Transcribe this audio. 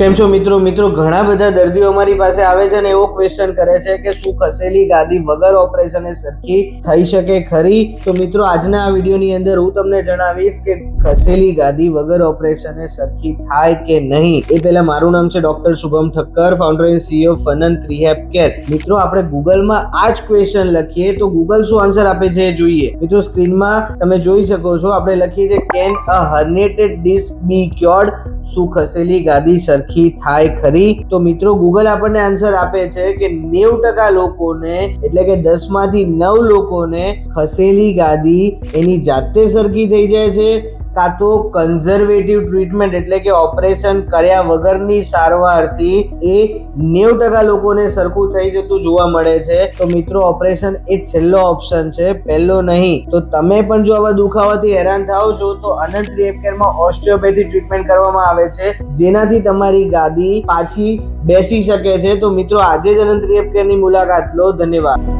કેમ છો મિત્રો ઘણા બધા દર્દીઓ અમારી પાસે આવે છે અને એવો ક્વેશ્ચન કરે છે કે શું ખસેલી ગાદી વગર ઓપરેશને સરખી થઈ શકે ખરી? તો મિત્રો આજના આ વિડીયોની અંદર હું તમને જણાવીશ કે ખસેલી ગાદી વગર ઓપરેશને સરખી થાય કે નહીં. એ પહેલા મારું નામ છે doctor Shubham Thakkar, founder and CEO ફનંત રિહેબ કેર. મિત્રો આપણે ગૂગલમાં આ જ ક્વેશ્ચન લખીએ તો ગૂગલ શું આન્સર આપે છે એ જોઈએ. મિત્રો સ્ક્રીનમાં તમે જોઈ શકો છો, આપણે લખીએ છીએ કેન અ હર્નિએટેડ ડિસ્ક બી ક્યોર્ડ? શું ખસેલી ગાદી સરખી થાય ખરી? તો મિત્રો ગૂગલ આપણને આન્સર આપે છે કે 90% લોકોને, એટલે કે 10 માંથી 9 લોકોને ખસેલી ગાદી એની જાતે સરખી થઈ જાય છે, કાં તો કન્ઝર્વેટિવ ટ્રીટમેન્ટ એટલે કે ઓપરેશન કર્યા વગરની સારવારથી એ 90% લોકોને સરખું થઈ જતું જોવા મળે છે. તો મિત્રો ઓપરેશન એ છેલ્લો ઓપ્શન છે, પહેલો નહીં. તો તમે પણ જો આવા દુખાવાથી હેરાન થાઓ છો તો અનંત રિહેબ કેરમાં ઓસ્ટિયોપેથી ટ્રીટમેન્ટ કરવામાં આવે છે, જેનાથી તમારી ગાદી પાછી બેસી શકે છે. તો મિત્રો આજે જ અનંત રિહેબ કેરની મુલાકાત લો. ધન્યવાદ.